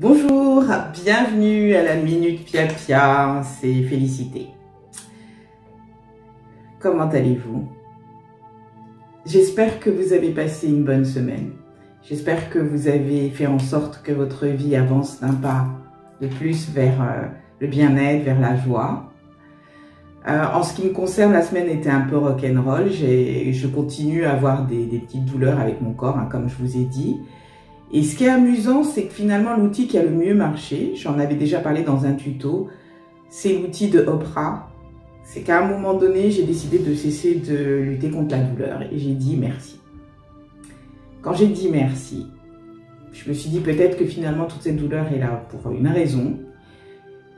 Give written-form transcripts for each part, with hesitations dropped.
Bonjour, bienvenue à la Minute Pia Pia, c'est Félicité. Comment allez-vous? J'espère que vous avez passé une bonne semaine. J'espère que vous avez fait en sorte que votre vie avance d'un pas de plus vers le bien-être, vers la joie. En ce qui me concerne, la semaine était un peu rock'n'roll. Je continue à avoir des petites douleurs avec mon corps, comme je vous ai dit. Et ce qui est amusant, c'est que finalement, l'outil qui a le mieux marché, j'en avais déjà parlé dans un tuto, c'est l'outil de Oprah. C'est qu'à un moment donné, j'ai décidé de cesser de lutter contre la douleur et j'ai dit merci. Quand j'ai dit merci, je me suis dit peut-être que finalement, toute cette douleur est là pour une raison.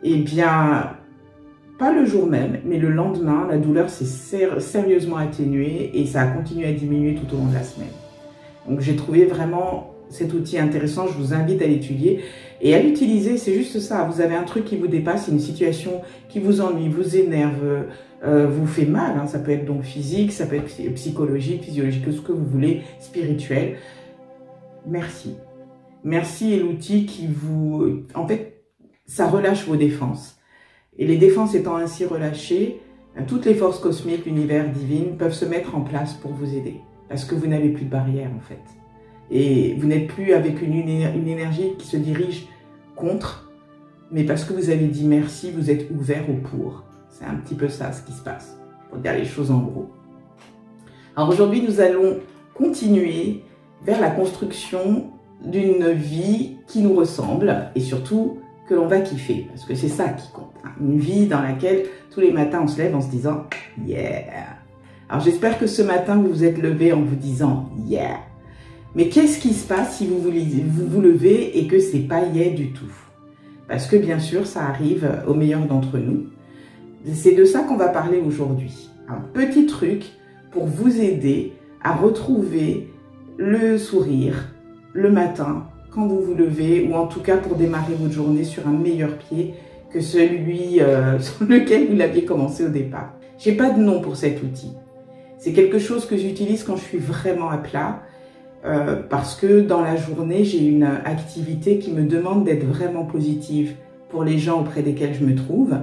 Eh bien, pas le jour même, mais le lendemain, la douleur s'est sérieusement atténuée et ça a continué à diminuer tout au long de la semaine. Donc, j'ai trouvé vraiment cet outil intéressant, je vous invite à l'étudier et à l'utiliser. C'est juste ça, vous avez un truc qui vous dépasse, une situation qui vous ennuie, vous énerve, vous fait mal, ça peut être donc physique, ça peut être psychologique, physiologique, ce que vous voulez, spirituel. Merci. Merci est l'outil qui vous... En fait, ça relâche vos défenses. Et les défenses étant ainsi relâchées, toutes les forces cosmiques, l'univers divin peuvent se mettre en place pour vous aider. Parce que vous n'avez plus de barrière en fait. Et vous n'êtes plus avec une énergie qui se dirige contre, mais parce que vous avez dit merci, vous êtes ouvert au pour. C'est un petit peu ça ce qui se passe, pour dire les choses en gros. Alors aujourd'hui, nous allons continuer vers la construction d'une vie qui nous ressemble et surtout que l'on va kiffer, parce que c'est ça qui compte. Une vie dans laquelle tous les matins on se lève en se disant « yeah ». Alors j'espère que ce matin vous vous êtes levé en vous disant « yeah ». Mais qu'est-ce qui se passe si vous levez et que c'est pas yeah du tout? Parce que bien sûr, ça arrive aux meilleurs d'entre nous. C'est de ça qu'on va parler aujourd'hui. Un petit truc pour vous aider à retrouver le sourire le matin quand vous vous levez, ou en tout cas pour démarrer votre journée sur un meilleur pied que celui sur lequel vous l'aviez commencé au départ. J'ai pas de nom pour cet outil. C'est quelque chose que j'utilise quand je suis vraiment à plat. Parce que dans la journée, j'ai une activité qui me demande d'être vraiment positive pour les gens auprès desquels je me trouve.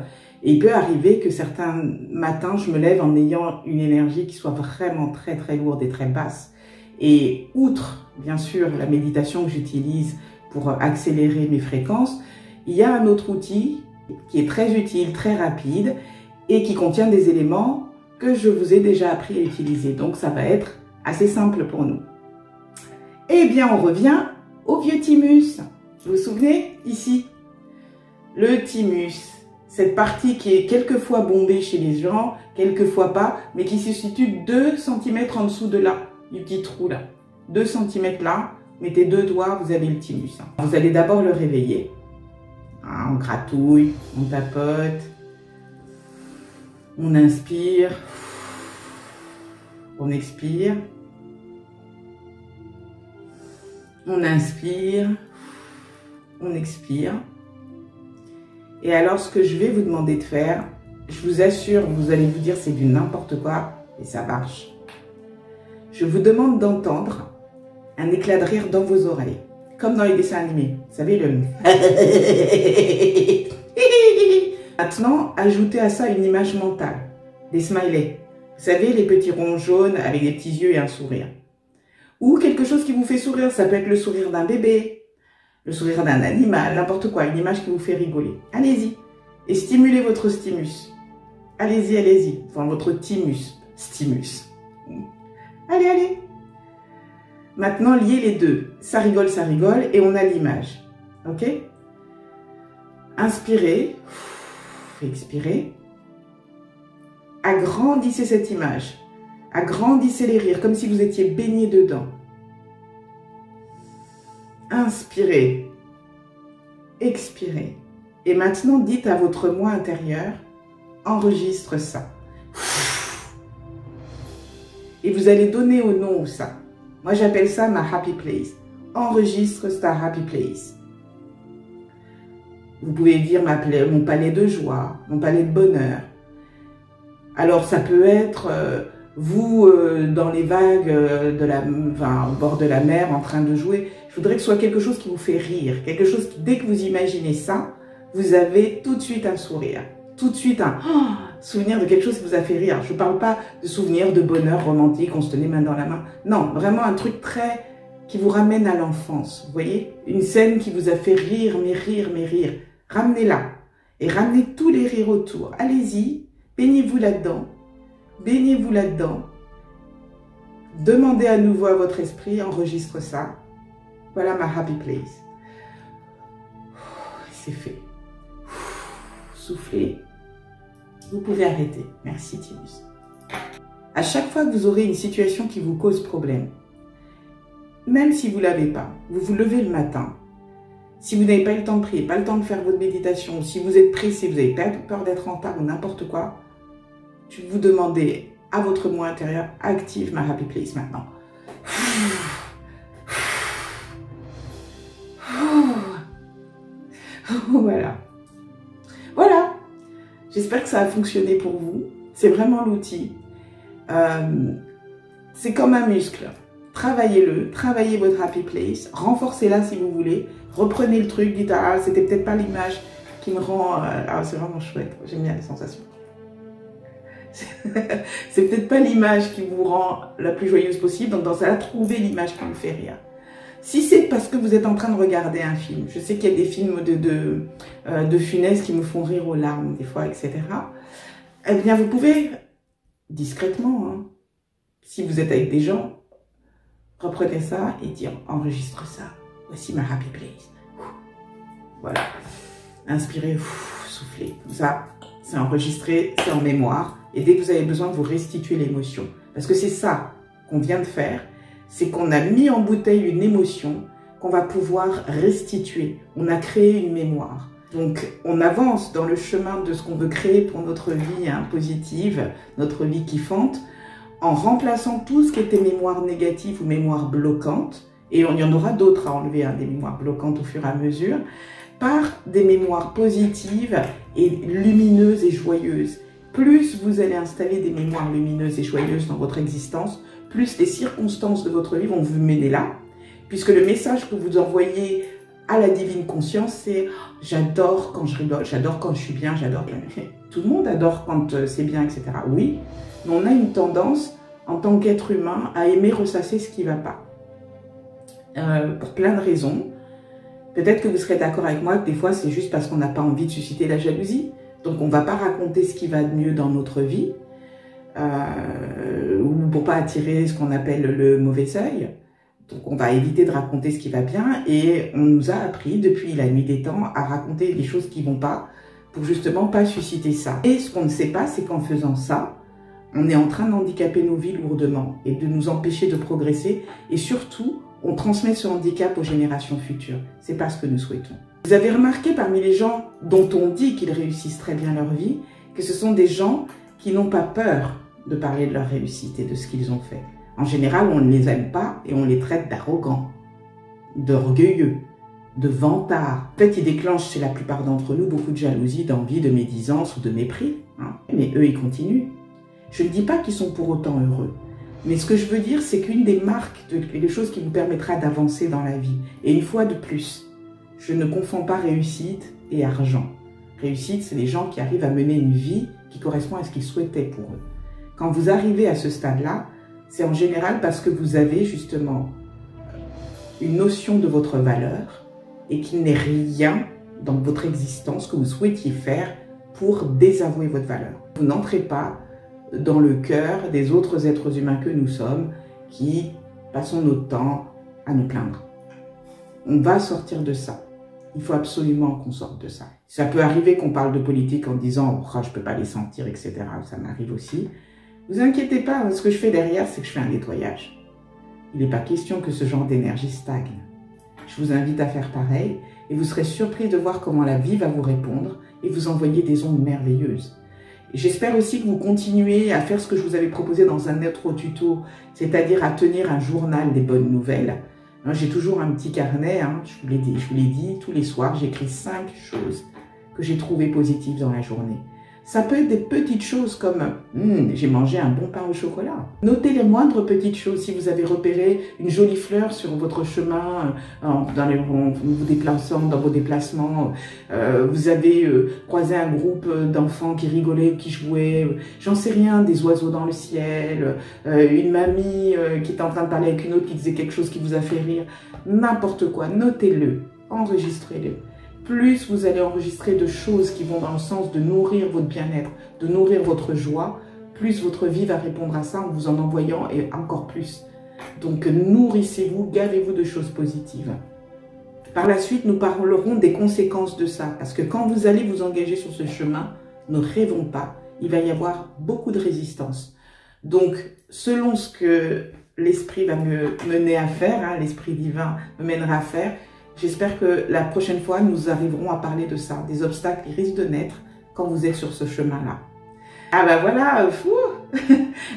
Et il peut arriver que certains matins, je me lève en ayant une énergie qui soit vraiment très très lourde et très basse. Et outre, bien sûr, la méditation que j'utilise pour accélérer mes fréquences, il y a un autre outil qui est très utile, très rapide et qui contient des éléments que je vous ai déjà appris à utiliser. Donc ça va être assez simple pour nous. Eh bien, on revient au vieux thymus. Vous vous souvenez, ici, le thymus, cette partie qui est quelquefois bombée chez les gens, quelquefois pas, mais qui se situe 2 cm en dessous de là, du petit trou là. 2 cm là, mettez 2 doigts, vous avez le thymus. Vous allez d'abord le réveiller. On gratouille, on tapote, on inspire, on expire. On inspire, on expire. Et alors, ce que je vais vous demander de faire, je vous assure, vous allez vous dire c'est du n'importe quoi, et ça marche. Je vous demande d'entendre un éclat de rire dans vos oreilles, comme dans les dessins animés. Vous savez, le... Maintenant, ajoutez à ça une image mentale, des smileys. Vous savez, les petits ronds jaunes avec des petits yeux et un sourire. Ou quelque chose qui vous fait sourire, ça peut être le sourire d'un bébé, le sourire d'un animal, n'importe quoi, une image qui vous fait rigoler. Allez-y et stimulez votre thymus. Allez-y, allez-y, enfin votre thymus, stimus. Allez, allez. Maintenant, liez les deux. Ça rigole et on a l'image. Ok? Inspirez, expirez. Agrandissez cette image. Agrandissez les rires, comme si vous étiez baigné dedans. Inspirez. Expirez. Et maintenant, dites à votre moi intérieur, enregistre ça. Et vous allez donner au nom ça. Moi, j'appelle ça ma happy place. Enregistre ta happy place. Vous pouvez dire mon palais de joie, mon palais de bonheur. Alors, ça peut être... vous dans les vagues au bord de la mer en train de jouer. Je voudrais que ce soit quelque chose qui vous fait rire, quelque chose qui, dès que vous imaginez ça, vous avez tout de suite un sourire, tout de suite un souvenir de quelque chose qui vous a fait rire. Je ne parle pas de souvenirs de bonheur romantique, on se tenait main dans la main. Non, vraiment un truc qui vous ramène à l'enfance. Vous voyez, une scène qui vous a fait rire, mais rire, mais rire. Ramenez-la et ramenez tous les rires autour. Allez-y, baignez-vous là-dedans. Baignez-vous là-dedans. Demandez à nouveau à votre esprit, enregistre ça. Voilà ma happy place. C'est fait. Soufflez. Vous pouvez arrêter. Merci Tinus. À chaque fois que vous aurez une situation qui vous cause problème, même si vous ne l'avez pas, vous vous levez le matin, si vous n'avez pas eu le temps de prier, pas le temps de faire votre méditation, si vous êtes pressé, vous avez peur d'être en retard ou n'importe quoi, vous demandez à votre moi intérieur, active ma happy place maintenant. Voilà. Voilà. J'espère que ça a fonctionné pour vous. C'est vraiment l'outil. C'est comme un muscle. Travaillez-le, travaillez votre happy place, renforcez-la si vous voulez. Reprenez le truc, dites ah c'était peut-être pas l'image qui me rend... c'est vraiment chouette, j'aime bien les sensations. C'est peut-être pas l'image qui vous rend la plus joyeuse possible, donc dans ça, trouvez l'image qui vous fait rire. Si c'est parce que vous êtes en train de regarder un film, je sais qu'il y a des films de Funès qui me font rire aux larmes des fois, etc. Eh bien, vous pouvez, discrètement, hein, si vous êtes avec des gens, reprenez ça et dire, enregistre ça. Voici ma happy place. Voilà. Inspirez, soufflez. Comme ça, c'est enregistré, c'est en mémoire. Et dès que vous avez besoin, vous restituez l'émotion. Parce que c'est ça qu'on vient de faire. C'est qu'on a mis en bouteille une émotion qu'on va pouvoir restituer. On a créé une mémoire. Donc, on avance dans le chemin de ce qu'on veut créer pour notre vie positive, notre vie kiffante, en remplaçant tout ce qui était mémoire négative ou mémoire bloquante, et il y en aura d'autres à enlever, des mémoires bloquantes au fur et à mesure, par des mémoires positives et lumineuses et joyeuses. Plus vous allez installer des mémoires lumineuses et joyeuses dans votre existence, plus les circonstances de votre vie vont vous mener là, puisque le message que vous envoyez à la divine conscience, c'est « j'adore quand je rigole, j'adore quand je suis bien, j'adore bien ». Tout le monde adore quand c'est bien, etc. Oui, mais on a une tendance, en tant qu'être humain, à aimer ressasser ce qui ne va pas. Pour plein de raisons. Peut-être que vous serez d'accord avec moi que des fois, c'est juste parce qu'on n'a pas envie de susciter la jalousie. Donc, on ne va pas raconter ce qui va de mieux dans notre vie, ou pour ne pas attirer ce qu'on appelle le mauvais œil. Donc, on va éviter de raconter ce qui va bien, et on nous a appris, depuis la nuit des temps, à raconter les choses qui ne vont pas, pour justement pas susciter ça. Et ce qu'on ne sait pas, c'est qu'en faisant ça, on est en train d'handicaper nos vies lourdement, et de nous empêcher de progresser, et surtout, on transmet ce handicap aux générations futures. C'est pas ce que nous souhaitons. Vous avez remarqué parmi les gens dont on dit qu'ils réussissent très bien leur vie, que ce sont des gens qui n'ont pas peur de parler de leur réussite et de ce qu'ils ont fait. En général, on ne les aime pas et on les traite d'arrogants, d'orgueilleux, de vantards. En fait, ils déclenchent chez la plupart d'entre nous beaucoup de jalousie, d'envie, de médisance ou de mépris. Mais eux, ils continuent. Je ne dis pas qu'ils sont pour autant heureux. Mais ce que je veux dire, c'est qu'une des marques, des choses qui vous permettra d'avancer dans la vie, et une fois de plus, je ne confonds pas réussite et argent. Réussite, c'est les gens qui arrivent à mener une vie qui correspond à ce qu'ils souhaitaient pour eux. Quand vous arrivez à ce stade-là, c'est en général parce que vous avez justement une notion de votre valeur et qu'il n'est rien dans votre existence que vous souhaitiez faire pour désavouer votre valeur. Vous n'entrez pas dans le cœur des autres êtres humains que nous sommes qui passons notre temps à nous plaindre. On va sortir de ça. Il faut absolument qu'on sorte de ça. Ça peut arriver qu'on parle de politique en disant oh, « je ne peux pas les sentir, etc. » Ça m'arrive aussi. Ne vous inquiétez pas, ce que je fais derrière, c'est que je fais un nettoyage. Il n'est pas question que ce genre d'énergie stagne. Je vous invite à faire pareil et vous serez surpris de voir comment la vie va vous répondre et vous envoyer des ondes merveilleuses. J'espère aussi que vous continuez à faire ce que je vous avais proposé dans un autre tuto, c'est-à-dire à tenir un journal des bonnes nouvelles. J'ai toujours un petit carnet, je vous l'ai dit, tous les soirs, j'écris 5 choses que j'ai trouvées positives dans la journée. Ça peut être des petites choses comme j'ai mangé un bon pain au chocolat. Notez les moindres petites choses. Si vous avez repéré une jolie fleur sur votre chemin, en vous déplaçant, dans vos déplacements, vous avez croisé un groupe d'enfants qui rigolaient, qui jouaient, j'en sais rien, des oiseaux dans le ciel, une mamie qui était en train de parler avec une autre qui disait quelque chose qui vous a fait rire, n'importe quoi, notez-le, enregistrez-le. Plus vous allez enregistrer de choses qui vont dans le sens de nourrir votre bien-être, de nourrir votre joie, plus votre vie va répondre à ça en vous en envoyant et encore plus. Donc nourrissez-vous, gavez-vous de choses positives. Par la suite, nous parlerons des conséquences de ça, parce que quand vous allez vous engager sur ce chemin, ne rêvons pas, il va y avoir beaucoup de résistance. Donc, selon ce que l'esprit va me mener à faire, l'esprit divin me mènera à faire, j'espère que la prochaine fois, nous arriverons à parler de ça, des obstacles qui risquent de naître quand vous êtes sur ce chemin-là. Ah ben voilà,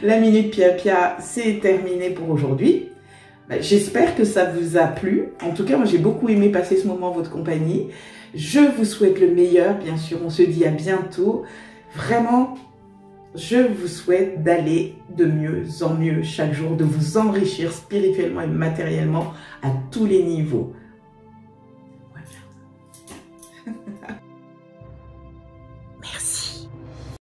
la Minute Pia-Pia, c'est terminé pour aujourd'hui. J'espère que ça vous a plu. En tout cas, moi, j'ai beaucoup aimé passer ce moment en votre compagnie. Je vous souhaite le meilleur, bien sûr. On se dit à bientôt. Vraiment, je vous souhaite d'aller de mieux en mieux chaque jour, de vous enrichir spirituellement et matériellement à tous les niveaux.